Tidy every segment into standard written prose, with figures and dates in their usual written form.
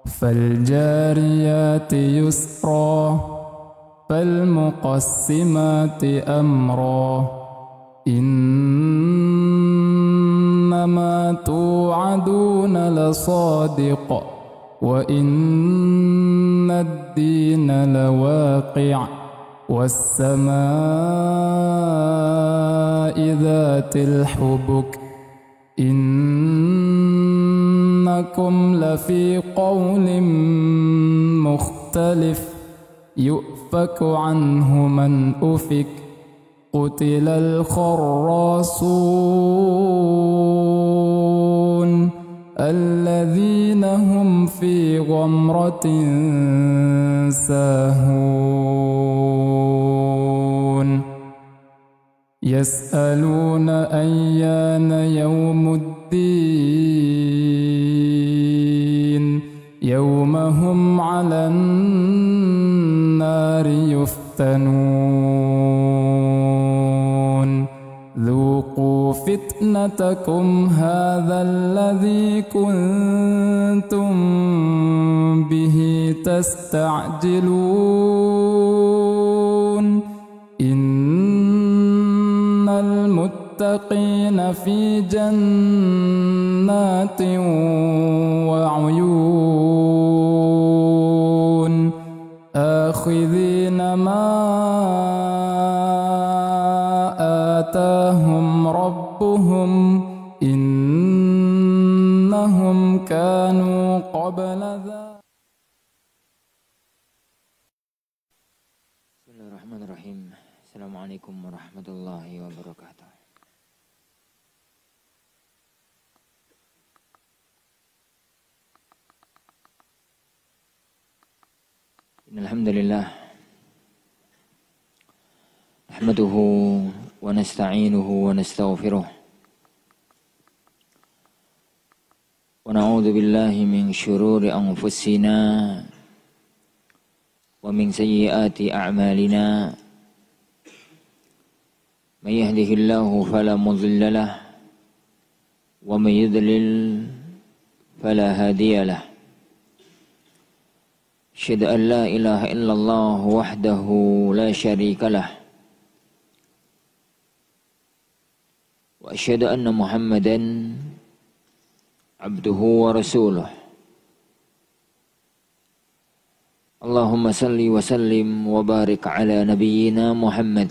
فالجاريات يسرا فالمقسمات أمرا إنما توعدون لصادق وإن الدين لواقع والسماء ذات الحبك إنكم لفي قول مختلف يؤفك عنه من أفك قتل الخراصون الذين هم في غمرة ساهون يسألون أيان يوم الدين يوم هم على النار يفتنون ذوقوا فتنتكم هذا الذي كنتم به تستعجلون إن المتقين في جنات وعيون آخذين ما آتاهم ربهم إنهم كانوا قبل ذلك. Bismillahirrahmanirrahim. Assalamualaikum warahmatullahi wabarakatuh. Alhamdulillah. Nahmaduhu wa nasta'inuhu wa nastaghfiruh. Wa na'udzu billahi min syururi anfusina wa min sayyiati a'malina. May yahdihillahu fala mudilla lahu wa may yudlil fala hadiya lahu. Asyhadu an la ilaha illallah wahdahu la syarika lah. Wa asyhadu anna Muhammadan abduhu wa rasuluh. Allahumma salli wa sallim wa barik ala nabiyyina Muhammad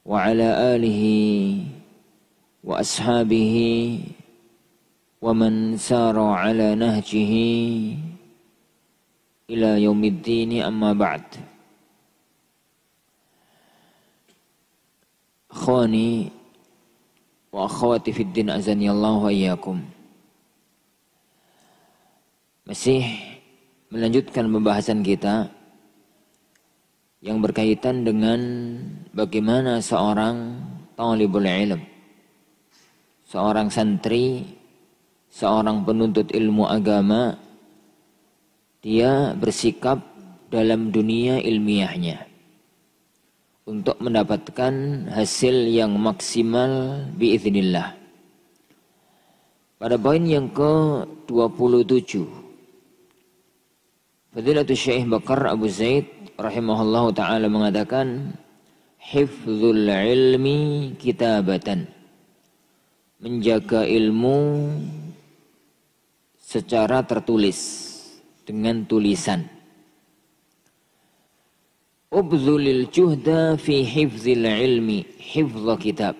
wa ala alihi wa ashabihi wa man sara ala nahjihi ila yaumiddin, amma ba'd. Akhwani wa akhwati fid din, azani Allah wa iyyakum. Masih melanjutkan pembahasan kita yang berkaitan dengan bagaimana seorang talibul ilm, seorang santri, seorang penuntut ilmu agama, dia bersikap dalam dunia ilmiahnya untuk mendapatkan hasil yang maksimal biiznillah. Pada poin yang ke-27, Fadilatul Syekh Bakar Abu Zaid rahimahullahu ta'ala mengatakan, hifzul ilmi kitabatan, menjaga ilmu secara tertulis, dengan tulisan. Ubzulil juhda fi hifzil ilmi, hifzul kitab.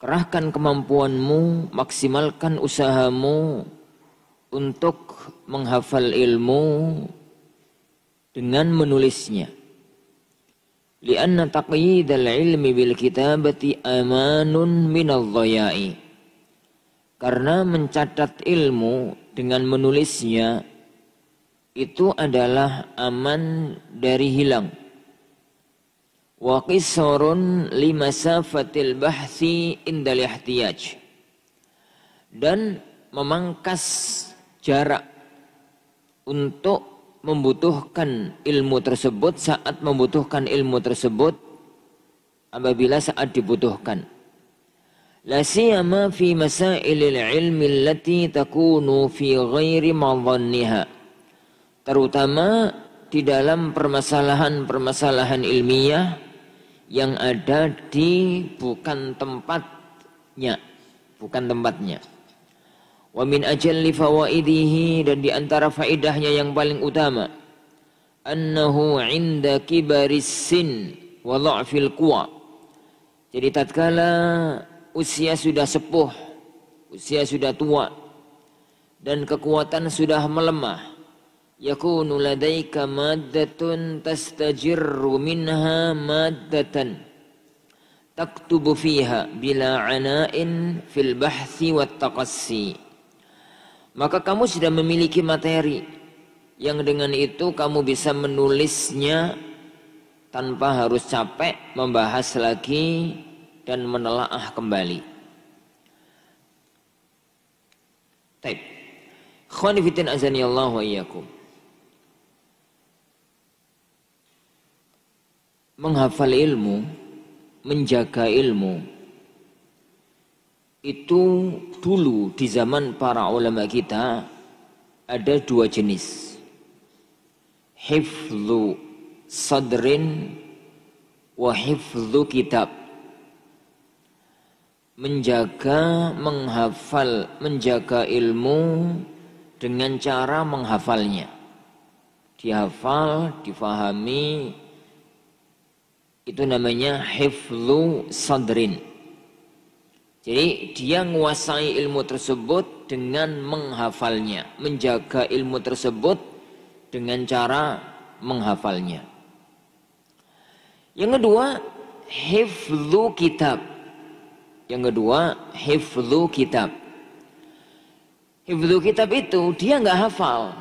Kerahkan kemampuanmu, maksimalkan usahamu untuk menghafal ilmu dengan menulisnya. Lianna taqyidal ilmi bil kitabati amanun minadh dhaya'i. Karena mencatat ilmu dengan menulisnya itu adalah aman dari hilang. Wa qisarun limasafatil bahthi indal ihtiyaj. Dan memangkas jarak untuk membutuhkan ilmu tersebut saat membutuhkan ilmu tersebut apabila saat dibutuhkan. La siyama fi masailil ilmi allati takunu fi ghairi madhanniha. Terutama di dalam permasalahan-permasalahan ilmiah yang ada di bukan tempatnya. Wa min ajalli fawaidihi, dan di antara faedahnya yang paling utama, annahu 'inda kibaris sin wa dha'fil quwa. Jadi tatkala usia sudah sepuh, usia sudah tua dan kekuatan sudah melemah, yakunu ladaika maddatun tastajirru minha maddatan taktubu fiha bila ana'in fil bahthi wat taqassi. Maka kamu sudah memiliki materi yang dengan itu kamu bisa menulisnya tanpa harus capek membahas lagi dan menelaah kembali. Baik. Ikhwani fiddin azanillahu wa iyyakum. Menghafal ilmu, menjaga ilmu, itu dulu di zaman para ulama kita ada dua jenis. Hifdzu sadrin wa hifdzu kitab. Menjaga, menghafal, menjaga ilmu dengan cara menghafalnya. Dihafal, difahami, itu namanya hifdzu sadrin. Jadi dia menguasai ilmu tersebut dengan menghafalnya, menjaga ilmu tersebut dengan cara menghafalnya. Yang kedua, hifdzu kitab. Hifdzu kitab itu dia nggak hafal,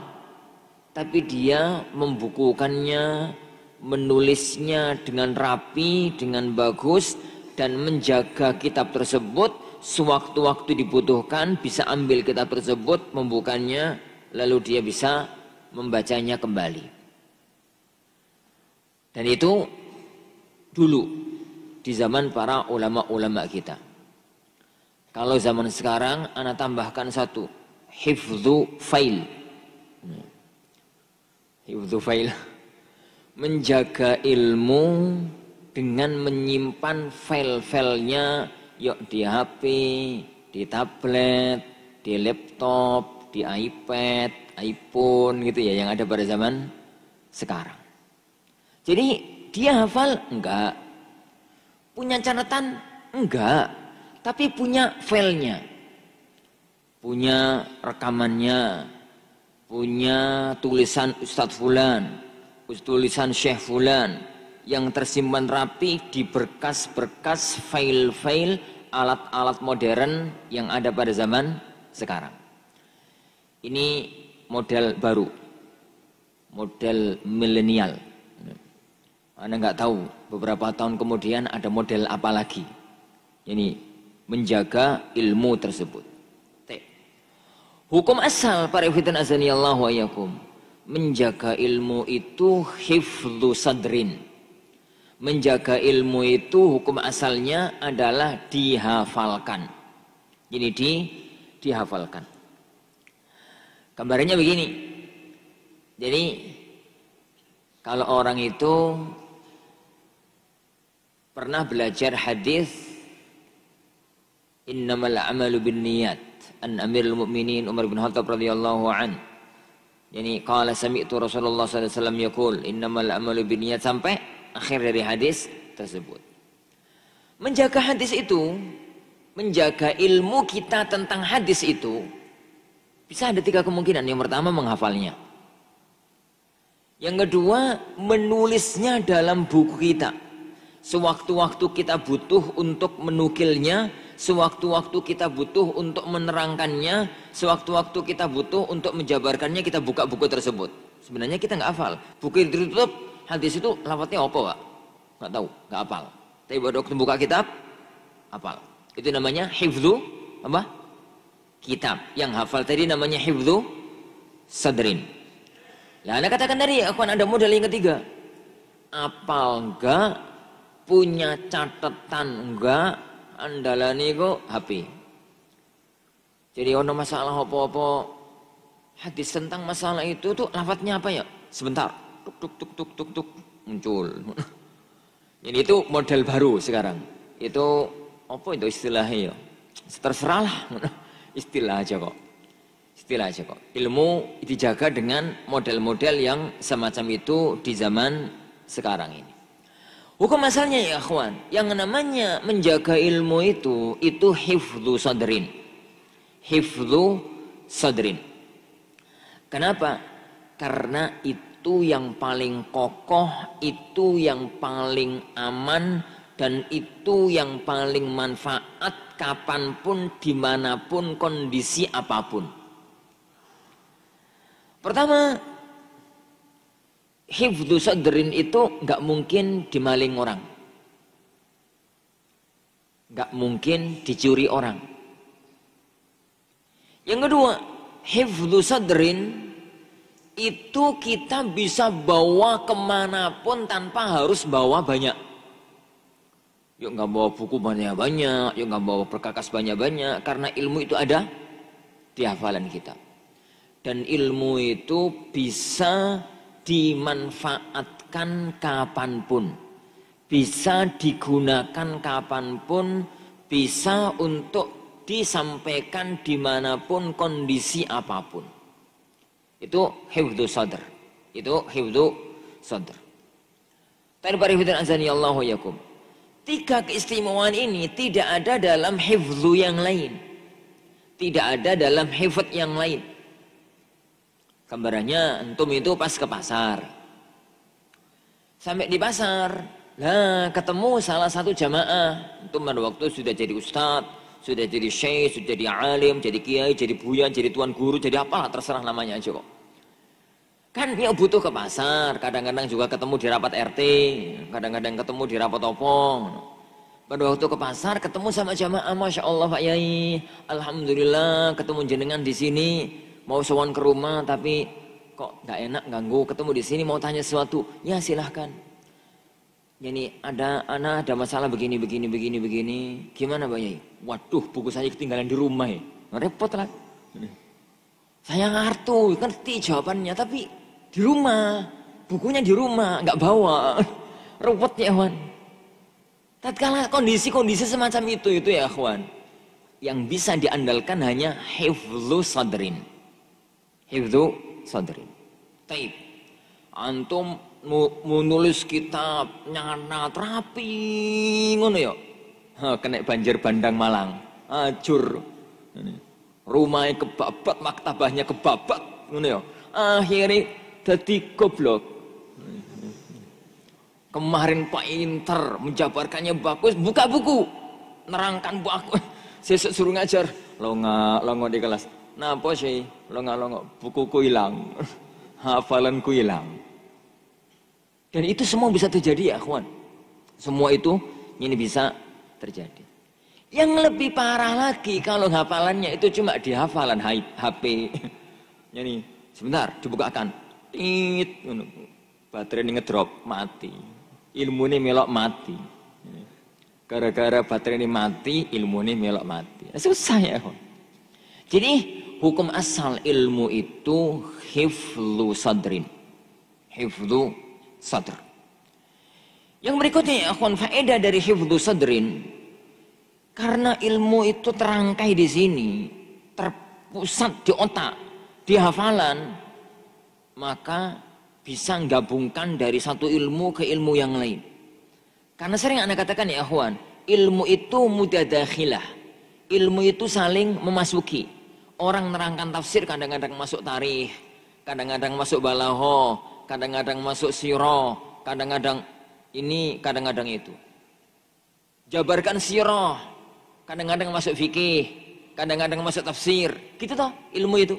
tapi dia membukukannya, menulisnya dengan rapi, dengan bagus, dan menjaga kitab tersebut. Sewaktu-waktu dibutuhkan bisa ambil kitab tersebut, membukanya, lalu dia bisa membacanya kembali. Dan itu dulu di zaman para ulama-ulama kita. Kalau zaman sekarang ana tambahkan satu, hifdzu fail. Hifdzu fail, menjaga ilmu dengan menyimpan file-filenya, yuk di HP, di tablet, di laptop, di iPad, iPhone gitu ya, yang ada pada zaman sekarang. Jadi dia hafal? Enggak. Punya catatan? Enggak. Tapi punya filenya. Punya rekamannya. Punya tulisan Ustadz Fulan, tulisan Syekh Fulan, yang tersimpan rapi di berkas-berkas file-file alat-alat modern yang ada pada zaman sekarang. Ini model baru, model milenial. Anda nggak tahu beberapa tahun kemudian ada model apa lagi. Ini menjaga ilmu tersebut. Hukum asal para ikhwan azanillahu wa iyyakum, menjaga ilmu itu hifdzu sadrin. Menjaga ilmu itu hukum asalnya adalah dihafalkan. Jadi dihafalkan. Gambarannya begini. Jadi kalau orang itu pernah belajar hadis innamal a'malu binniyat an Amirul Mukminin Umar bin Khattab radhiyallahu an. Yani qala sami'tu Rasulullah sallallahu alaihi wasallam yaqul innamal a'malu binniyat, sampai akhir dari hadis tersebut. Menjaga hadis itu, menjaga ilmu kita tentang hadis itu, bisa ada tiga kemungkinan. Yang pertama, menghafalnya. Yang kedua, menulisnya dalam buku kita. Sewaktu-waktu kita butuh untuk menukilnya, sewaktu-waktu kita butuh untuk menerangkannya, sewaktu-waktu kita butuh untuk menjabarkannya, kita buka buku tersebut. Sebenarnya kita nggak hafal. Buku itu ditutup, hadis itu lafadznya apa, Pak? Nggak tahu, nggak hafal. Tapi pada waktu buka kitab, hafal. Itu namanya hifdzu apa? Kitab. Yang hafal tadi namanya hifdzu sadrin. Nah, Anda katakan tadi, akan ada model yang ketiga. Hafal enggak, punya catatan enggak, andalane iku HP. Jadi ono masalah apa-apa hadis tentang masalah itu tuh lafadznya apa ya? Sebentar, tuk tuk tuk tuk tuk tuk muncul. Jadi itu model baru sekarang. Itu apa itu istilahnya ya? Terserahlah istilah aja kok. Istilah aja kok. Ilmu dijaga dengan model-model yang semacam itu di zaman sekarang ini. Hukum asalnya ya akhwan, yang namanya menjaga ilmu itu hifdzu sadrin. Hifdzu sadrin. Kenapa? Karena itu yang paling kokoh, itu yang paling aman, dan itu yang paling manfaat kapanpun, dimanapun, kondisi apapun. Pertama, hifdzu sadrin itu nggak mungkin dimaling orang, nggak mungkin dicuri orang. Yang kedua, hifdzu sadrin itu kita bisa bawa kemanapun tanpa harus bawa banyak. Yuk nggak bawa buku banyak-banyak, yuk nggak bawa perkakas banyak-banyak, karena ilmu itu ada di hafalan kita. Dan ilmu itu bisa dimanfaatkan kapanpun, bisa digunakan kapanpun, bisa untuk disampaikan dimanapun, kondisi apapun. Itu hifdzu sadr. Itu hifdzu sadr. Tarbarifidin azani Allahu yakum. 3 keistimewaan ini tidak ada dalam hifdzu yang lain. Tidak ada dalam hifdz yang lain. Gambarannya antum itu pas ke pasar. Sampai di pasar, lah ketemu salah satu jamaah. Antum pada waktu sudah jadi ustadz, sudah jadi syekh, sudah jadi alim, jadi kiai, jadi buya, jadi tuan guru, jadi apalah terserah namanya aja kok. Kan ya butuh ke pasar, kadang-kadang juga ketemu di rapat RT, kadang-kadang ketemu di rapat opong. Pada waktu ke pasar ketemu sama jamaah, Masya Allah Pak Yai, Alhamdulillah ketemu jenengan di sini. Mau sowan ke rumah tapi kok nggak enak ganggu, ketemu di sini mau tanya sesuatu, ya silahkan. Jadi ada masalah begini. Gimana Pak Yai? Waduh, buku saya ketinggalan di rumah ya. Repot lah. Saya ngerti jawabannya tapi di rumah, bukunya di rumah, nggak bawa. Repot ya Wan. Tatkala kondisi-kondisi semacam itu ya akhwan, yang bisa diandalkan hanya hifdzu sadrin. Hifdzu sadrin. Taib. Antum menulis kitab nyanat rapi ngono ya. Kena banjir bandang Malang. Ajur. Rumahnya kebabat, maktabahnya kebabat ngono ya. Akhirnya dadi goblok. Kemarin Pak Inter menjabarkannya bagus, buka buku, nerangkan bagus. Sesuk suruh ngajar, longo di kelas. Nah, apa sih? Longo, bukuku hilang, hafalanku hilang. Dan itu semua bisa terjadi ya, kawan. Semua itu ini bisa terjadi. Yang lebih parah lagi kalau hafalannya itu cuma di hafalan HP. Jadi sebentar dibukakan, tit, baterai ini ngedrop, mati. Ilmu ini melok mati. Gara-gara baterai ini mati, ilmu ini melok mati. Susah ya, kawan. Jadi hukum asal ilmu itu hifdzu sadrin. Hifdzu sadr. Yang berikutnya ya akhwan, faedah dari hifdzu sadrin, karena ilmu itu terangkai di sini, terpusat di otak, di hafalan, maka bisa gabungkan dari satu ilmu ke ilmu yang lain. Karena sering Anda katakan ya akhwan, ilmu itu mutadakhilah. Ilmu itu saling memasuki. Orang nerangkan tafsir kadang-kadang masuk tarikh, kadang-kadang masuk balagha, kadang-kadang masuk sirah, kadang-kadang ini, kadang-kadang itu. Jabarkan sirah, kadang-kadang masuk fikih, kadang-kadang masuk tafsir. Gitu toh ilmu itu.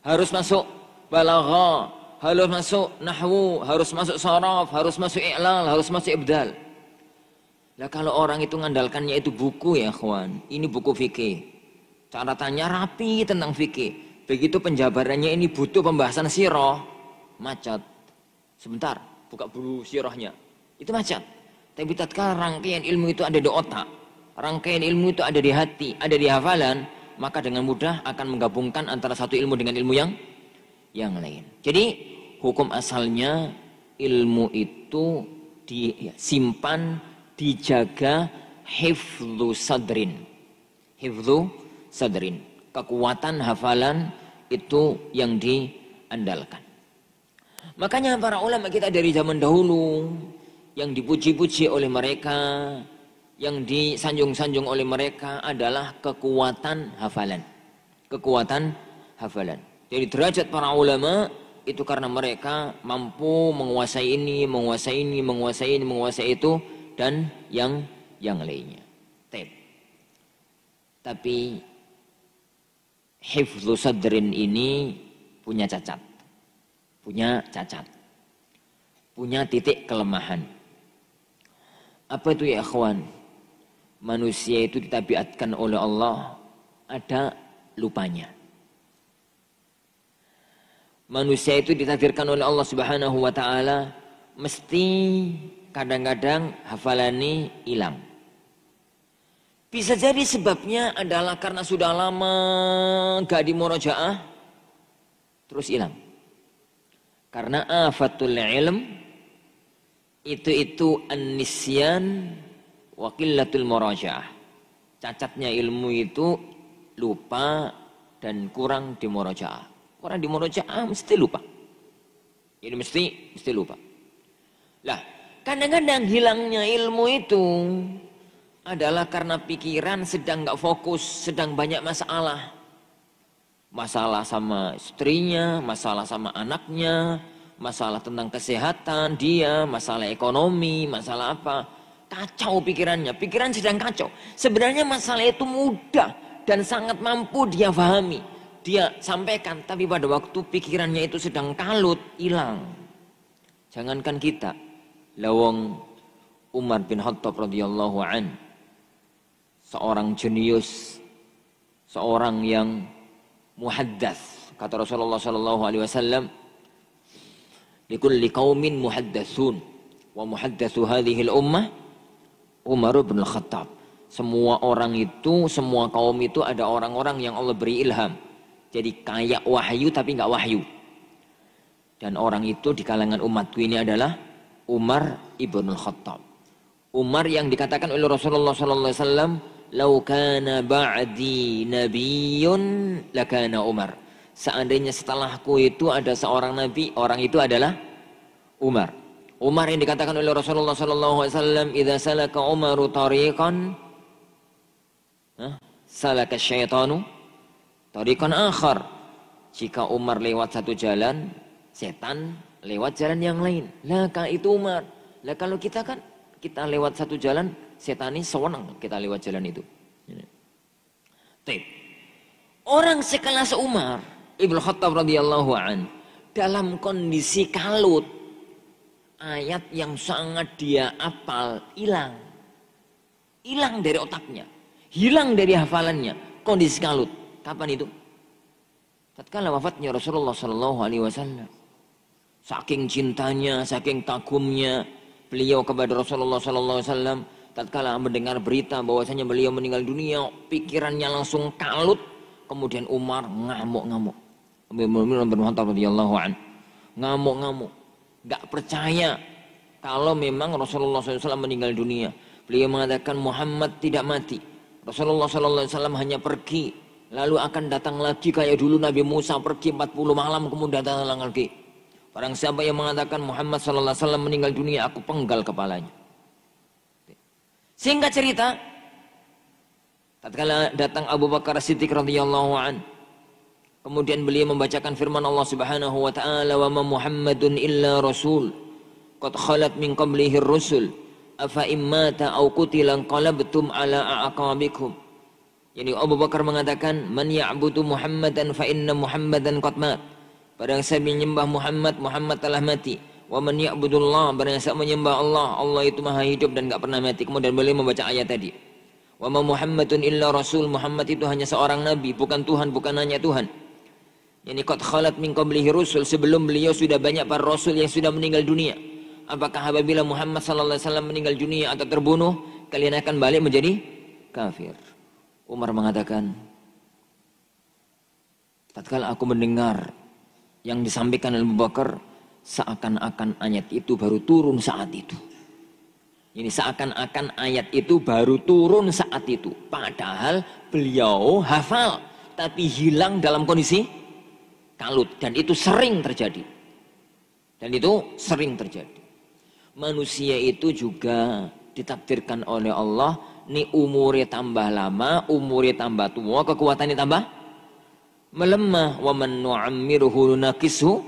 Harus masuk balagha, harus masuk nahwu, harus masuk saraf, harus masuk i'lal, harus masuk ibdal. Lah kalau orang itu ngandalkannya itu buku ya kawan, ini buku fikih. Catatannya rapi tentang fikih. Begitu penjabarannya ini butuh pembahasan sirah, macet. Sebentar, buka dulu sirahnya. Itu macet. Tapi tatkala rangkaian ilmu itu ada di otak, rangkaian ilmu itu ada di hati, ada di hafalan, maka dengan mudah akan menggabungkan antara satu ilmu dengan ilmu yang lain. Jadi hukum asalnya ilmu itu disimpan, dijaga, hifdzu sadrin. Hifdzu sadrin. Kekuatan hafalan itu yang diandalkan. Makanya para ulama kita dari zaman dahulu yang dipuji-puji oleh mereka, yang disanjung-sanjung oleh mereka adalah kekuatan hafalan. Kekuatan hafalan. Jadi derajat para ulama itu karena mereka mampu menguasai ini, menguasai ini, menguasai ini, menguasai itu, dan yang lainnya. Tapi hifdzu sadrin ini punya cacat. Punya titik kelemahan. Apa itu ya ikhwan? Manusia itu ditabiatkan oleh Allah ada lupanya. Manusia itu ditakdirkan oleh Allah Subhanahu wa taala mesti kadang-kadang hafalannya hilang. Bisa jadi sebabnya adalah karena sudah lama gak dimurajaah terus hilang. Karena afatul ilm itu an-nisyan wa qillatul murajaah. Cacatnya ilmu itu lupa dan kurang dimurajaah. Orang di murojaah mesti lupa. Jadi mesti lupa. Lah, kadang-kadang hilangnya ilmu itu adalah karena pikiran sedang nggak fokus, sedang banyak masalah. Masalah sama istrinya, masalah sama anaknya, masalah tentang kesehatan dia, masalah ekonomi, masalah apa. Kacau pikirannya, pikiran sedang kacau. Sebenarnya masalah itu mudah dan sangat mampu dia pahami. Dia sampaikan, tapi pada waktu pikirannya itu sedang kalut, hilang. Jangankan kita, lawang Umar bin Khattab radhiyallahu an, seorang jenius, seorang yang muhaddats. Kata Rasulullah sallallahu alaihi wasallam, "Likulli qaumin muhaddatsun, wa muhaddatsu hadhihi al-ummah Umar bin Khattab." Semua orang itu, semua kaum itu ada orang-orang yang Allah beri ilham. Jadi kayak wahyu tapi nggak wahyu. Dan orang itu di kalangan umatku ini adalah Umar ibn Khattab. Umar yang dikatakan oleh Rasulullah SAW, "Lau kana ba'di nabiyyun lakana Umar." Seandainya setelahku itu ada seorang nabi, orang itu adalah Umar. Umar yang dikatakan oleh Rasulullah SAW, "Idza salaka Umaru tariqan, salaka syaitanu tariqan akhar." Jika Umar lewat satu jalan, setan lewat jalan yang lain. Lah itu Umar. Lah kalau kita kan, kita lewat satu jalan, setan ini sewenang kita lewat jalan itu. Orang sekelas Umar Ibnu Khattab radhiyallahu an dalam kondisi kalut, ayat yang sangat dia apal hilang. Hilang dari otaknya, hilang dari hafalannya, kondisi kalut. Kapan itu? Tatkala wafatnya Rasulullah sallallahu alaihi wasallam. Saking cintanya, saking kagumnya beliau kepada Rasulullah sallallahu alaihi wasallam, tatkala mendengar berita bahwasanya beliau meninggal dunia, pikirannya langsung kalut. Kemudian Umar ngamuk-ngamuk. Umar bin Khattab radhiyallahu anhu ngamuk-ngamuk, enggak percaya kalau memang Rasulullah SAW meninggal dunia. Beliau mengatakan Muhammad tidak mati. Rasulullah SAW hanya pergi, lalu akan datang lagi kayak dulu Nabi Musa pergi 40 malam kemudian datang lagi. Barang siapa yang mengatakan Muhammad SAW meninggal dunia, aku penggal kepalanya. Singkat cerita, tatkala datang Abu Bakar Siddiq radhiyallahu an, kemudian beliau membacakan firman Allah Subhanahu wa taala, "Wa ma Muhammadun illa rasul qad khalat min qablihi ar-rusul afa immata aw qutila qalabtum ala aqabikum." Yani Abu Bakar mengatakan, "Man ya'budu Muhammadan fa inna Muhammadan qad mat." Barang siapa menyembah Muhammad, Muhammad telah mati. Wa man ya'budullah, barang siapa menyembah Allah, Allah itu maha hidup dan enggak pernah mati. Kemudian beliau membaca ayat tadi. Wa ma Muhammadun illa rasul, Muhammad itu hanya seorang nabi, bukan Tuhan, bukan hanya Tuhan. Yani qad khalat min qablihi rusul, sebelum beliau sudah banyak para rasul yang sudah meninggal dunia. Apakah apabila Muhammad sallallahu alaihi wasallam meninggal dunia atau terbunuh, kalian akan balik menjadi kafir. Umar mengatakan, tatkala aku mendengar yang disampaikan oleh Abu Bakar, seakan-akan ayat itu baru turun saat itu. Ini seakan-akan ayat itu baru turun saat itu. Padahal beliau hafal, tapi hilang dalam kondisi kalut. Dan itu sering terjadi. Manusia itu juga ditakdirkan oleh Allah, nih umurnya tambah lama, umurnya tambah tua, kekuatannya tambah melemah. Wa man nu'ammirhu nunaqishu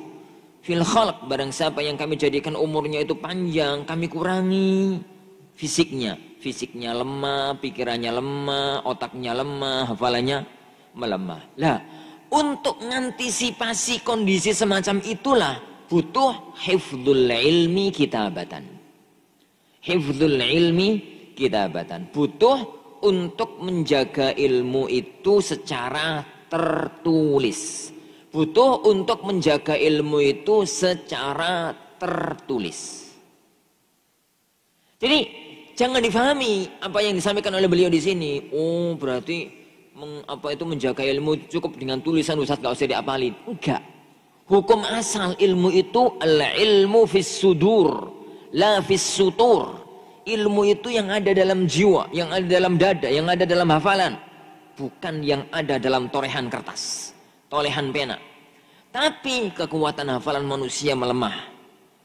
fil khalq. Barang siapa yang kami jadikan umurnya itu panjang, kami kurangi fisiknya lemah, pikirannya lemah, otaknya lemah, hafalannya melemah. Lah, untuk mengantisipasi kondisi semacam itulah butuh hifdzul ilmi kitabatan. Hifdzul ilmi kitabatan. Butuh untuk menjaga ilmu itu secara tertulis. Butuh untuk menjaga ilmu itu secara tertulis. Jadi jangan difahami apa yang disampaikan oleh beliau di sini. Oh, berarti menjaga ilmu cukup dengan tulisan, Ustaz, gak usah diapalin. Enggak. Hukum asal ilmu itu al-ilmu fis sudur, la fis sutur. Ilmu itu yang ada dalam jiwa, yang ada dalam dada, yang ada dalam hafalan, bukan yang ada dalam torehan kertas, tolehan pena. Tapi kekuatan hafalan manusia melemah.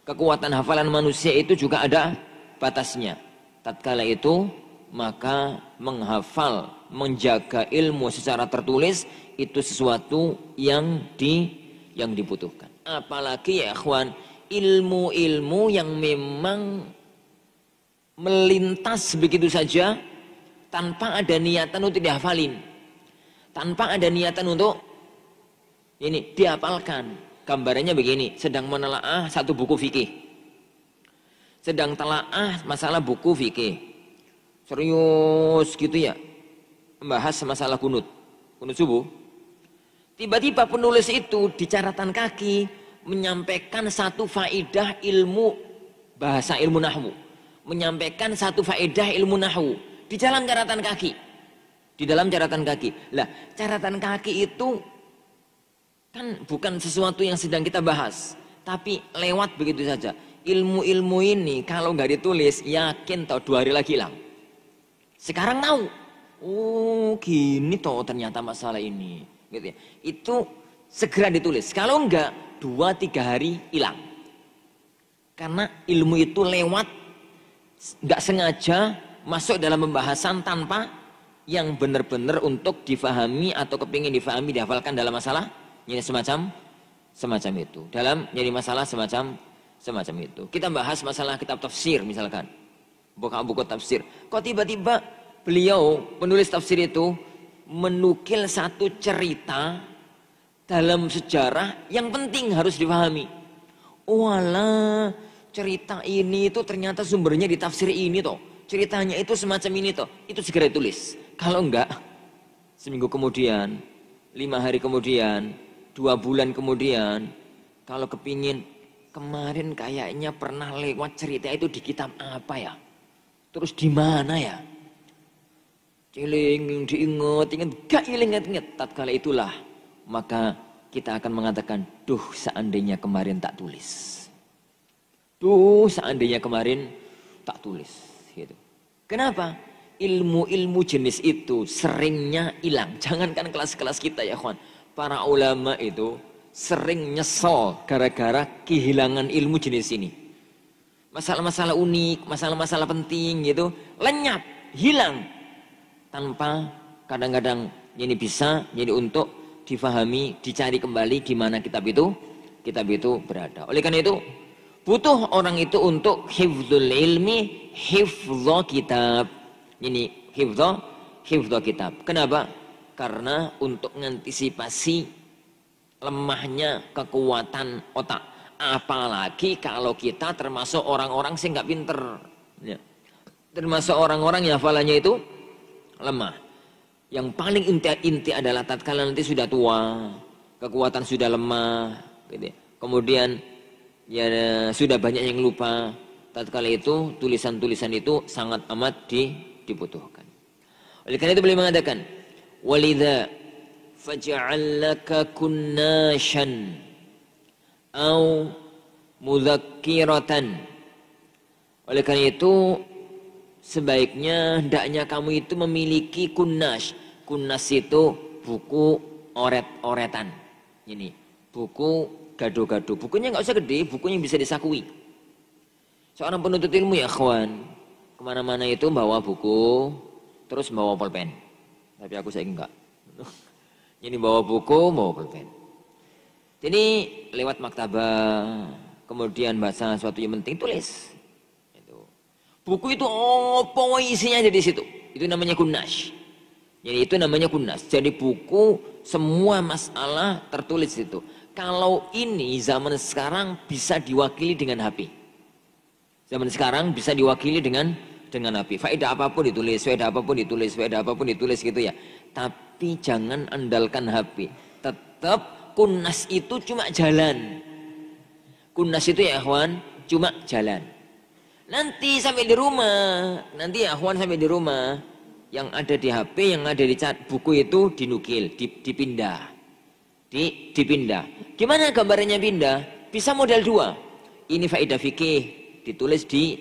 Kekuatan hafalan manusia itu juga ada batasnya. Tatkala itu maka menghafal, menjaga ilmu secara tertulis itu sesuatu yang dibutuhkan. Apalagi ya ikhwan, ilmu-ilmu yang memang melintas begitu saja tanpa ada niatan untuk dihafalin, tanpa ada niatan untuk ini dihafalkan. Gambarannya begini, sedang menelaah satu buku fikih, sedang telaah masalah buku fikih, serius gitu ya, membahas masalah kunut subuh. Tiba-tiba penulis itu di catatan kaki menyampaikan satu faedah ilmu bahasa, ilmu nahwu, menyampaikan satu faedah ilmu nahwu di dalam catatan kaki, di dalam catatan kaki. Lah, catatan kaki itu kan bukan sesuatu yang sedang kita bahas, tapi lewat begitu saja. Ilmu-ilmu ini kalau nggak ditulis, yakin tahu 2 hari lagi hilang. Sekarang tahu, oh gini toh ternyata masalah ini, gitu ya. Itu segera ditulis. Kalau enggak 2-3 hari hilang. Karena ilmu itu lewat, nggak sengaja masuk dalam pembahasan tanpa yang benar-benar untuk difahami atau kepingin difahami, dihafalkan dalam masalah ini semacam itu. Dalam jadi masalah semacam itu. Kita bahas masalah kitab tafsir misalkan, buku tafsir. Kok tiba-tiba beliau penulis tafsir itu menukil satu cerita dalam sejarah yang penting harus dipahami. Walah, cerita ini itu ternyata sumbernya di tafsir ini toh. Ceritanya itu semacam ini toh. Itu segera ditulis. Kalau enggak, seminggu kemudian, 5 hari kemudian, 2 bulan kemudian, kalau kepingin, kemarin kayaknya pernah lewat cerita itu di kitab apa ya? Terus di mana ya? Ciling, diingat, gak ingat. Tatkala itulah, maka kita akan mengatakan, duh seandainya kemarin tak tulis. Duh seandainya kemarin tak tulis. Gitu. Kenapa? Ilmu-ilmu jenis itu seringnya hilang. Jangankan kelas-kelas kita ya kawan. Para ulama itu sering nyesel gara-gara kehilangan ilmu jenis ini. Masalah-masalah unik, masalah-masalah penting gitu, lenyap, hilang. Tanpa kadang-kadang ini bisa jadi untuk difahami, dicari kembali di mana kitab itu berada. Oleh karena itu, butuh orang itu untuk hifdzul ilmi, hifdzah kitab. Ini hifdzah kitab. Kenapa? Karena untuk mengantisipasi lemahnya kekuatan otak. Apalagi kalau kita termasuk orang-orang yang nggak pinter, ya. Termasuk orang-orang yang hafalannya itu lemah. Yang paling inti adalah tatkala nanti sudah tua, kekuatan sudah lemah, gitu. Kemudian ya sudah banyak yang lupa. Tatkala itu tulisan-tulisan itu sangat amat dibutuhkan. Oleh karena itu beliau mengatakan, walidha faj'alaka kunnashan au mudzakkiratan. Oleh karena itu sebaiknya hendaknya kamu itu memiliki kunnas. Kunnas itu buku oret-oretan. Ini buku gado-gado. Bukunya nggak usah gede, bukunya bisa disakui. Seorang penuntut ilmu ya kawan, kemana-mana itu bawa buku, terus bawa pulpen. Tapi aku saya enggak. Ini bawa buku, bawa pulpen. Jadi lewat maktabah, kemudian baca sesuatu yang penting, tulis. Buku itu apa isinya ada di situ. Itu namanya kunnas. Jadi itu namanya kunnas. Jadi buku semua masalah tertulis di situ. Kalau ini zaman sekarang bisa diwakili dengan HP. Zaman sekarang bisa diwakili dengan HP. Faedah apapun ditulis, faedah apapun ditulis, faedah apapun ditulis gitu ya. Tapi jangan andalkan HP. Tetap kunnas itu cuma jalan. Kunnas itu ya ikhwan, cuma jalan. Nanti sampai di rumah, nanti ya ikhwan sampai di rumah, yang ada di HP, yang ada di buku itu dinukil, dipindah. Dipindah. Gimana gambarannya pindah? Bisa model dua. Ini faedah fikih, ditulis di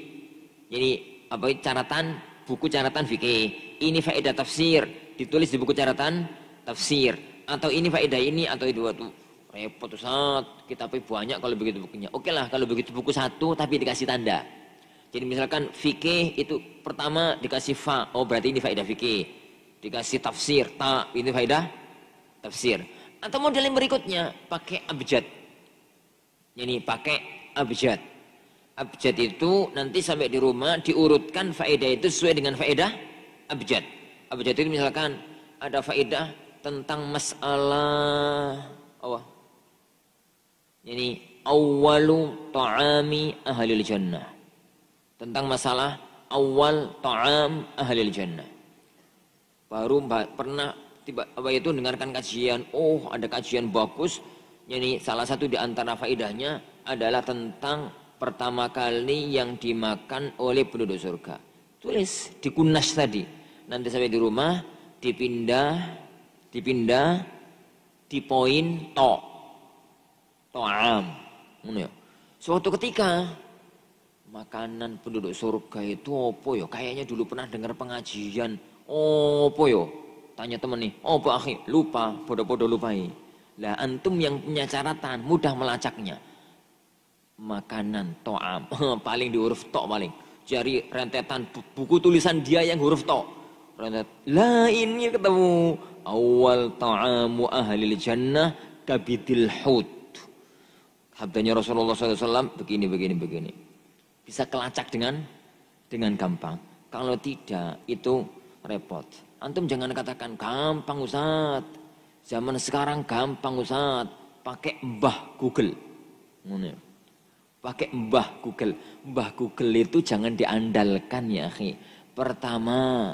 ini apa catatan, buku catatan fikih. Ini faedah tafsir, ditulis di buku catatan tafsir. Atau ini faedah ini atau dua tuh. Repot Ustaz, kitabnya banyak kalau begitu bukunya. Oke lah kalau begitu buku satu tapi dikasih tanda. Jadi misalkan fikih itu pertama dikasih fa, oh berarti ini faedah fikih. Dikasih tafsir, ta, ini faedah tafsir. Atau model yang berikutnya pakai abjad. Jadi pakai abjad. Abjad itu nanti sampai di rumah diurutkan faedah itu sesuai dengan faedah abjad. Abjad itu misalkan ada faedah tentang masalah apa? Jadi awwalu ta'ami ahlil jannah. Tentang masalah awal ta'am ahlil jannah. Baru pernah tiba apa itu dengarkan kajian, oh ada kajian bagus. Jadi salah satu di antara faedahnya adalah tentang pertama kali yang dimakan oleh penduduk surga. Tulis di kunnas tadi. Nanti sampai di rumah dipindah di poin ta'am. Suatu ketika makanan penduduk surga itu opo yo? Kayaknya dulu pernah dengar pengajian. Opo yo? Tanya temen nih. Opo akhi? Lupa, bodoh-bodoh lupai. Lah antum yang punya catatan mudah melacaknya. Makanan to'am paling di huruf to paling. Cari rentetan buku tulisan dia yang huruf to. Rentet. Lah ini ketemu awal ta'amu ahlil jannah kabidil hut. Habdanya Rasulullah SAW begini. Bisa kelacak dengan gampang. Kalau tidak itu repot. Antum jangan katakan gampang Ustaz. Zaman sekarang gampang Ustaz. Pakai mbah Google. Pakai mbah Google. Mbah Google itu jangan diandalkan ya akhi. Pertama,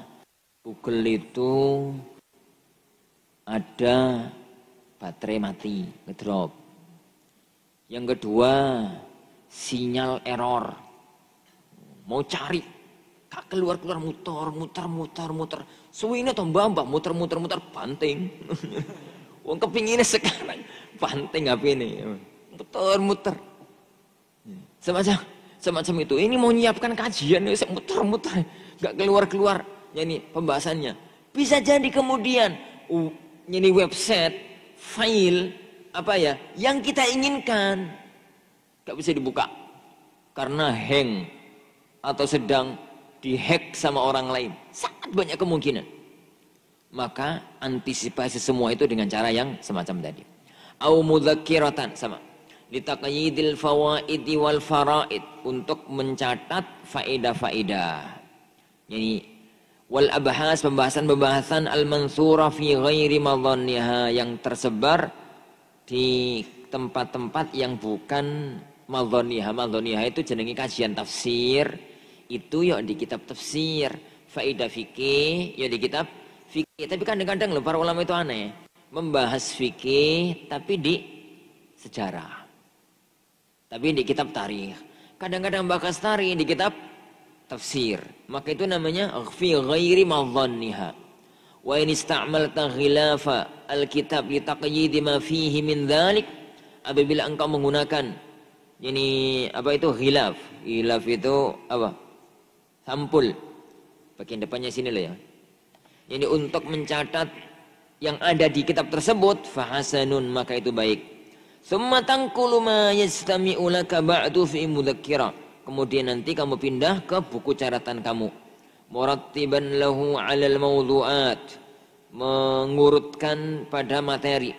Google itu ada baterai mati, ngedrop. Yang kedua, sinyal error. Mau cari, kak keluar muter. Suwine toh mbak muter banting. Wong kepinginnya sekarang banting HP ini, muter. Semacam itu. Ini mau nyiapkan kajian, muter, nggak keluar. Ini pembahasannya. Bisa jadi kemudian ini website, file apa ya yang kita inginkan nggak bisa dibuka karena hang. Atau sedang dihack sama orang lain. Sangat banyak kemungkinan. Maka antisipasi semua itu dengan cara yang semacam tadi. Au mudzakkiratan sama. Litaqyidil fawaidi wal faraid. Untuk mencatat faedah-faedah. Jadi wal abhas pembahasan al-mansura fi ghairi madhanniha yang tersebar di tempat-tempat yang bukan madhanniha. Madhanniha itu jenenge kajian tafsir. Itu ya di kitab tafsir, faedah fikih ya di kitab fikih. Tapi kadang-kadang loh para ulama itu aneh, membahas fikih tapi di sejarah, tapi di kitab tarikh. Kadang-kadang bahas tarikh di kitab tafsir. Maka itu namanya fi ghairi madhanniha. Wa in ista'malta ghilafa al-kitab li taqyid ma fihi min dzalik, apabila engkau menggunakan ini apa itu ghilaf. Ghilaf itu apa? Sampul. Bagian depannya sini loh ya. Ini untuk mencatat yang ada di kitab tersebut, fahasanun, maka itu baik. Summa tanqulu ma yastami'u laka ba'du fi mudzakkira. Kemudian nanti kamu pindah ke buku catatan kamu. Murattiban lahu 'alal mawdu'at, mengurutkan pada materi.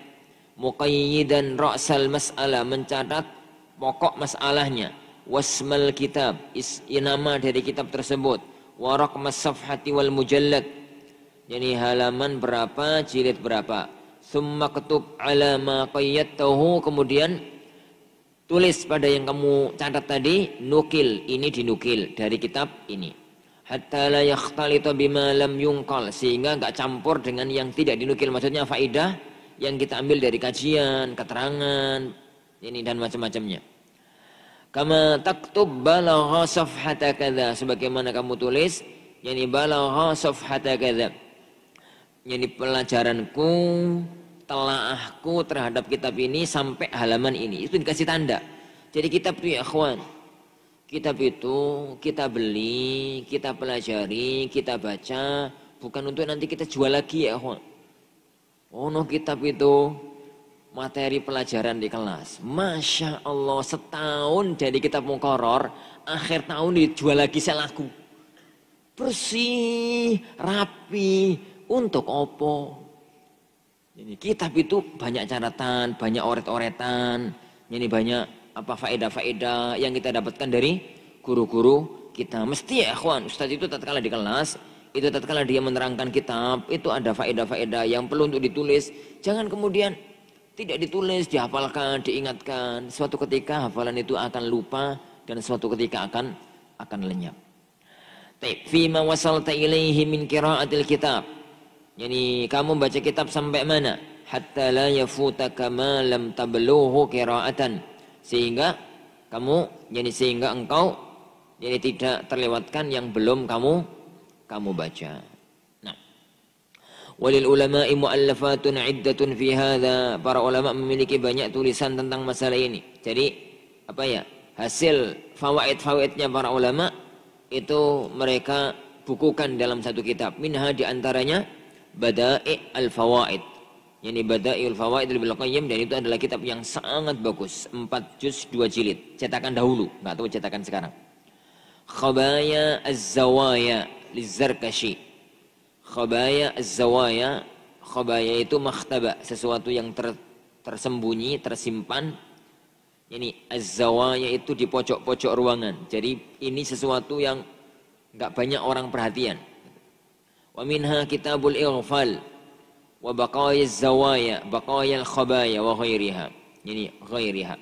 Muqayyidan ra'sal mas'alah, mencatat pokok masalahnya. Wasmal kitab, nama dari kitab tersebut. Wa raqmas safhati wal mujallad, yani halaman berapa, jilid berapa. Summa ketub ala ma qayyadtahu, kemudian tulis pada yang kamu catat tadi, nukil, ini dinukil dari kitab ini. Hatta la yakhtalita bima lam yunqal, sehingga enggak campur dengan yang tidak dinukil. Maksudnya faidah yang kita ambil dari kajian, keterangan, ini dan macam-macamnya. Kama taktub balagha safhata kadza, sebagaimana kamu tulis yani balagha safhata kadza, yani pelajaranku, telaahku terhadap kitab ini sampai halaman ini, itu dikasih tanda. Jadi kitab itu ya ikhwan, kitab itu kita beli, kita pelajari, kita baca, bukan untuk nanti kita jual lagi ya ikhwan. Oh no, kitab itu materi pelajaran di kelas, Masya Allah, setahun dari kitab muqarrar, akhir tahun dijual lagi selaku. Bersih, rapi, untuk opo. Ini kitab itu banyak catatan, banyak oret-oretan, ini banyak apa faedah-faedah yang kita dapatkan dari guru-guru kita. Mesti ya ikhwan, ustaz itu tatkala di kelas, itu tatkala dia menerangkan kitab, itu ada faedah-faedah yang perlu untuk ditulis. Jangan kemudian tidak ditulis, dihafalkan, diingatkan. Suatu ketika hafalan itu akan lupa dan suatu ketika akan lenyap. Fima wasalta ilaihi min qiraatil kitab. Yani kamu baca kitab sampai mana? Hatta la yafutaka ma lam tablughu qiraatan. Sehingga kamu, yani sehingga engkau yani tidak terlewatkan yang belum kamu baca. Nah, walil ulama'i mu'allafatun iddatun fi hadza. Para ulama memiliki banyak tulisan tentang masalah ini. Jadi apa ya? Hasil fawaid-fawaidnya para ulama itu mereka bukukan dalam satu kitab. Minha di antaranya Bada'i al-Fawaid. Yani Bada'i al-Fawaid Ibnu Qayyim, dan itu adalah kitab yang sangat bagus. 4 juz 2 jilid. Cetakan dahulu, enggak tahu cetakan sekarang. Khabaya az-Zawaya liz-Zarkashi. Khabaya az-Zawaya, khabaya itu makhtaba, sesuatu yang tersembunyi, tersimpan. Ini az-Zawaya itu di pojok-pojok ruangan. Jadi ini sesuatu yang enggak banyak orang perhatian. Wa minha kitabul ighfal wa baqaya az-zawaya, baqaya al-khabaya wa ghairiha. Ini ghairiha.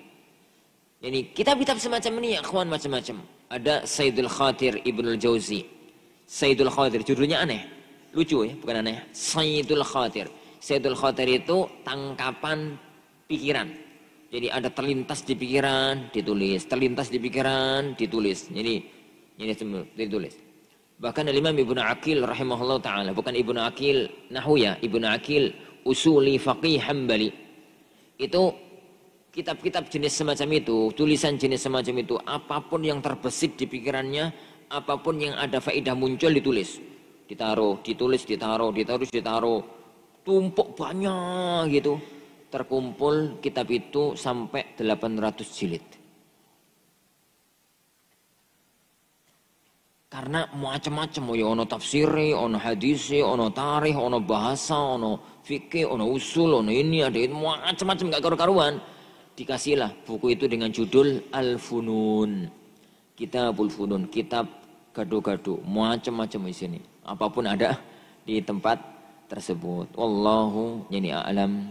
Jadi kitab-kitab semacam ini ya ikhwan, macam-macam. Ada Sayyidul Khatir Ibnul Jauzi. Sayyidul Khatir, judulnya aneh. Lucu ya, bukan aneh. Sayyidul Khatir. Sayyidul Khatir itu tangkapan pikiran. Jadi ada terlintas di pikiran, ditulis. Terlintas di pikiran, ditulis. Jadi ini semua ditulis. Bahkan Imam Ibnu Aqil rahimahullah ta'ala, bukan Ibnu Aqil Nahwiya, Ibnu Aqil Usuli Faqih Hambali. Itu kitab-kitab jenis semacam itu, tulisan jenis semacam itu, apapun yang terbesit di pikirannya, apapun yang ada faedah muncul ditulis. Ditaruh, ditulis, ditaruh. Tumpuk banyak gitu. Terkumpul kitab itu sampai 800 jilid. Karena macam-macam, ya ono tafsiri, ono hadisi, ono tarikh, ono bahasa, ono fikih, ono usul, ono ini, ada itu, macam-macam gak karu-karuan. Dikasihlah buku itu dengan judul Al-Funun. Kitabul Funun, kitab gado-gado, macam-macam di sini. Apapun ada di tempat tersebut. Wallahu yani a'lam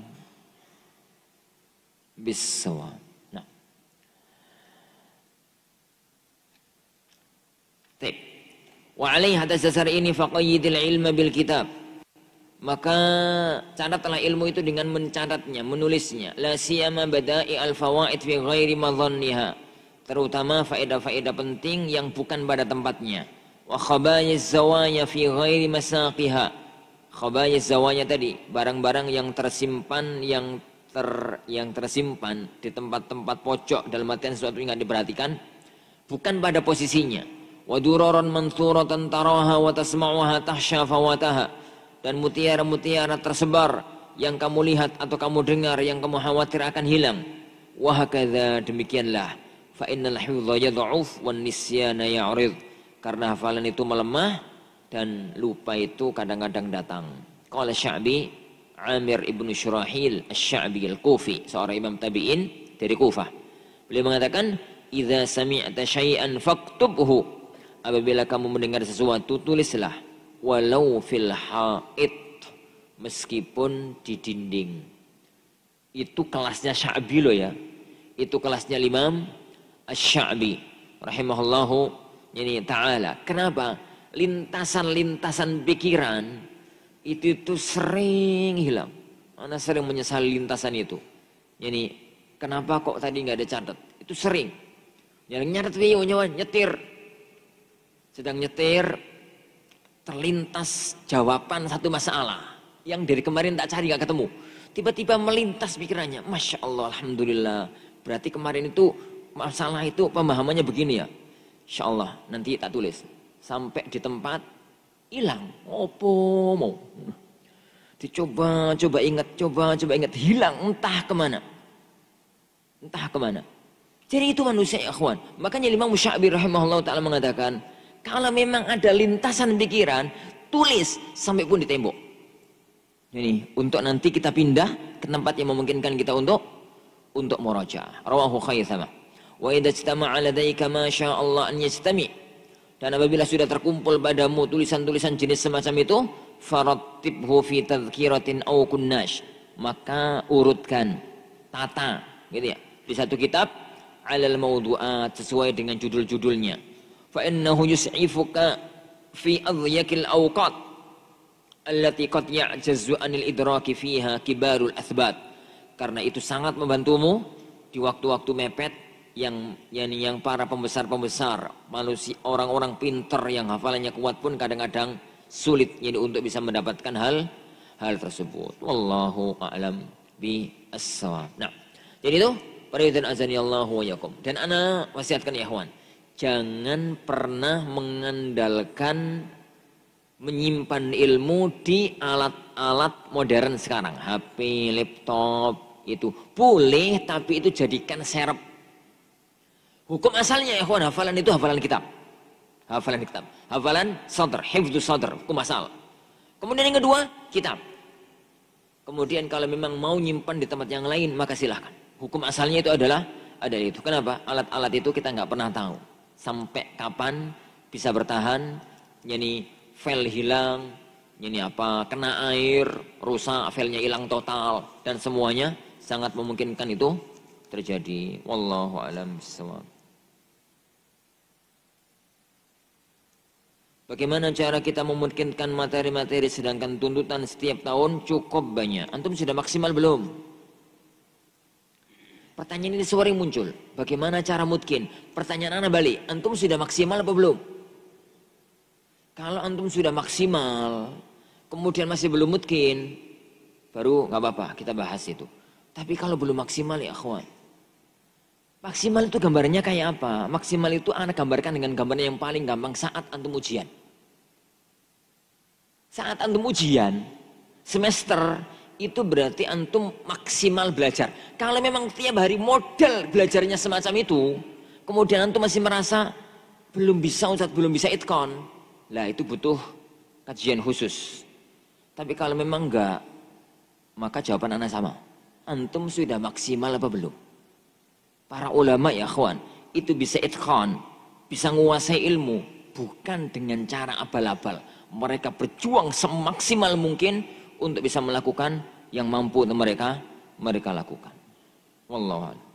bis-shawab. Nah. Baik. Wa alaihi atas dasar ini faqayyidil ilma bil kitab. Maka catatlah ilmu itu dengan mencatatnya, menulisnya. La siyama bada'i al-fawaid fi ghairi madhanniha. Terutama faedah-faedah penting yang bukan pada tempatnya. Wa khabayiz zawaya fi ghairi masaqiha. Khabayis zawanya tadi, barang-barang yang tersimpan yang tersimpan di tempat-tempat pojok dalam artian sesuatu yang tidak diperhatikan bukan pada posisinya. Wa duraran mansuratan taraha wa tasma'uha tahsya fawataha, dan mutiara-mutiara tersebar yang kamu lihat atau kamu dengar yang kamu khawatir akan hilang. Wa hakadha, demikianlah. Fa innal hifdha yad'uf wan nisyana ya'rid, karena hafalan itu melemah dan lupa itu kadang-kadang datang. Qala Sya'bi, Amir ibnu Syurahil Asy-Sya'bi Al-Kufi, seorang imam tabi'in dari Kufah. Beliau mengatakan, "Idza sami'ta syai'an faktubhu." Apabila kamu mendengar sesuatu, tulislah. Walau fil haid, meskipun di dinding. Itu kelasnya Sya'bi loh ya. Itu kelasnya Imam Asy-Sya'bi rahimahullahu ta'ala. Kenapa? Lintasan-lintasan pikiran itu sering hilang. Ana sering menyesali lintasan itu. Jadi kenapa kok tadi nggak ada catat? Itu sering. Yang nyatet nyetir. Sedang nyetir terlintas jawaban satu masalah yang dari kemarin tak cari nggak ketemu. Tiba-tiba melintas pikirannya. Masya Allah, alhamdulillah. Berarti kemarin itu masalah itu pemahamannya begini ya. Insya Allah nanti tak tulis. Sampai di tempat hilang. Opo mau? Coba ingat, hilang entah kemana. Jadi itu manusia ya akhwan. Makanya Imam Sya'bi rahimahullah ta'ala mengatakan, kalau memang ada lintasan pikiran, tulis sampai pun di tembok. Jadi untuk nanti kita pindah ke tempat yang memungkinkan kita untuk murajaah. Rawahu Khaythama. Wa idza ijtama'a ladaika ma syaa Allah an yajtami'. Dan apabila sudah terkumpul padamu tulisan-tulisan jenis semacam itu, farattibhu fi tadhkiratin aw kunnash, maka urutkan, tata, gitu ya, di satu kitab alal mawdu'at, sesuai dengan judul-judulnya. Fa innahu yus'ifuka fi adhyakil awqat allati qad ya'jazu anil idraki fiha kibarul athbat. Karena itu sangat membantumu di waktu-waktu mepet yang para pembesar manusia, orang-orang pintar yang hafalannya kuat pun kadang-kadang sulit jadi untuk bisa mendapatkan hal tersebut. Wallahu a'lam bis-shawab. Nah, jadi itu Paridhan azanillahu wa yakum. Dan ana wasiatkan ya ikhwan, jangan pernah mengandalkan menyimpan ilmu di alat-alat modern sekarang. HP, laptop, itu boleh, tapi itu jadikan serep. Hukum asalnya ya ikhwan, hafalan itu hafalan kitab. Hafalan sadr, hifdzus sadr, hukum asal. Kemudian yang kedua, kitab. Kemudian kalau memang mau nyimpan di tempat yang lain, maka silahkan. Hukum asalnya itu adalah ada itu. Kenapa? Alat-alat itu kita nggak pernah tahu sampai kapan bisa bertahan. Yani file hilang, yani apa, kena air, rusak, filenya hilang total, dan semuanya sangat memungkinkan itu terjadi. Wallahu a'lam bishawab. Bagaimana cara kita memungkinkan materi-materi sedangkan tuntutan setiap tahun cukup banyak? Antum sudah maksimal belum? Pertanyaan ini sering muncul. Bagaimana cara mungkin? Pertanyaan anak balik. Antum sudah maksimal apa belum? Kalau antum sudah maksimal, kemudian masih belum mungkin, baru nggak apa-apa kita bahas itu. Tapi kalau belum maksimal ya akhwan. Maksimal itu gambarnya kayak apa? Maksimal itu anak gambarkan dengan gambarnya yang paling gampang saat antum ujian. Saat antum ujian, semester, itu berarti antum maksimal belajar. Kalau memang tiap hari model belajarnya semacam itu, kemudian antum masih merasa belum bisa Ustaz, belum bisa itqan, lah itu butuh kajian khusus. Tapi kalau memang enggak, maka jawaban anak sama. Antum sudah maksimal apa belum? Para ulama ya akhwan, itu bisa itqan, bisa menguasai ilmu, bukan dengan cara abal-abal. Mereka berjuang semaksimal mungkin untuk bisa melakukan yang mampu untuk mereka lakukan. Wallahu a'lam.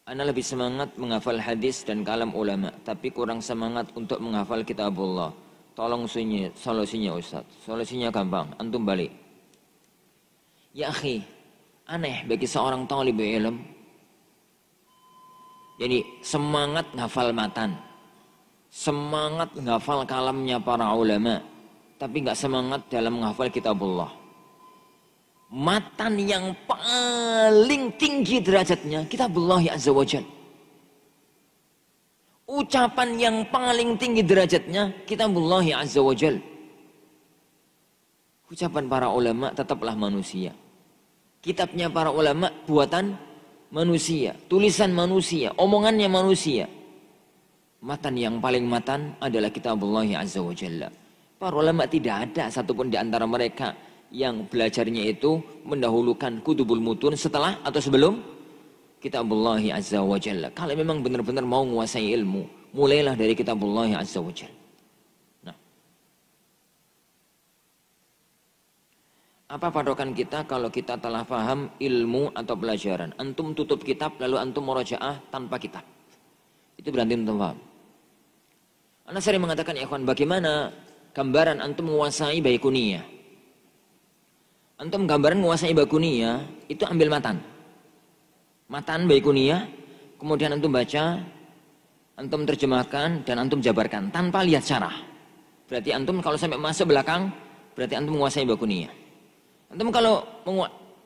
Ana lebih semangat menghafal hadis dan kalam ulama, tapi kurang semangat untuk menghafal kitabullah. Tolong solusinya Ustaz. Solusinya gampang, antum balik. Ya akhi, aneh bagi seorang talib ilmu. Jadi semangat menghafal matan, semangat menghafal kalamnya para ulama, tapi nggak semangat dalam menghafal kitabullah. Matan yang paling tinggi derajatnya kitabullah azza wajal. Ucapan yang paling tinggi derajatnya kitabullah azza wajal. Ucapan para ulama tetaplah manusia. Kitabnya para ulama buatan manusia, tulisan manusia, omongannya manusia. Matan yang paling matan adalah kitabullah azza wajalla. Para ulama tidak ada satupun di antara mereka yang belajarnya itu mendahulukan kutubul mutun setelah atau sebelum kitabullah azza wa jalla. Kalau memang benar-benar mau menguasai ilmu, mulailah dari kitabullah azza wa jalla. Nah, apa patokan kita kalau kita telah paham ilmu atau pelajaran? Antum tutup kitab lalu antum murajaah tanpa kitab. Itu berarti antum paham. Anda sering mengatakan, ya kawan, bagaimana gambaran antum menguasai baikuniyah? Antum gambaran menguasai baikuniyah itu ambil matan. Matan baikuniyah, kemudian antum baca, antum terjemahkan dan antum jabarkan tanpa lihat syarah. Berarti antum kalau sampai masuk belakang, berarti antum menguasai baikuniyah. Antum kalau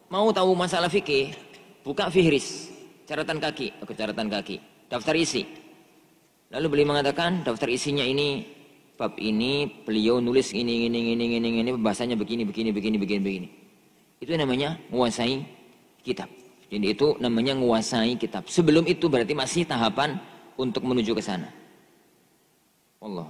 mau tahu masalah fikih, buka fihris, catatan kaki, daftar isi. Lalu beliau mengatakan daftar isinya ini, bab ini, beliau nulis ini, bahasanya begini. Itu namanya menguasai kitab. Jadi itu namanya menguasai kitab. Sebelum itu berarti masih tahapan untuk menuju ke sana. Allah.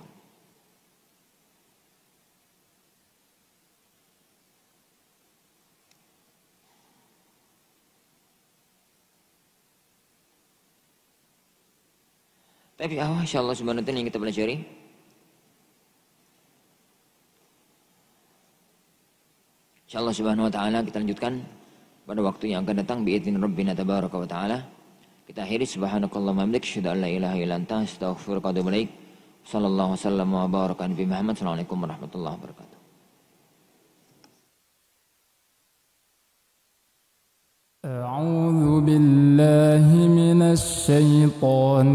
Tapi insyaallah subhanahu wa ta'ala yang kita pelajari. InsyaAllah subhanahu wa ta'ala kita lanjutkan pada waktu yang akan datang bi'idhin Rabbina tabaraka wa ta'ala. Kita akhiri subhanakallahumma hamdik asyhadu an la ilaha illa anta astaghfiruka wa atubu ilaik. Sallallahu wasallam wa baraka ala nabi Muhammad. Assalamualaikum warahmatullahi wabarakatuh. أعوذ بالله من الشيطان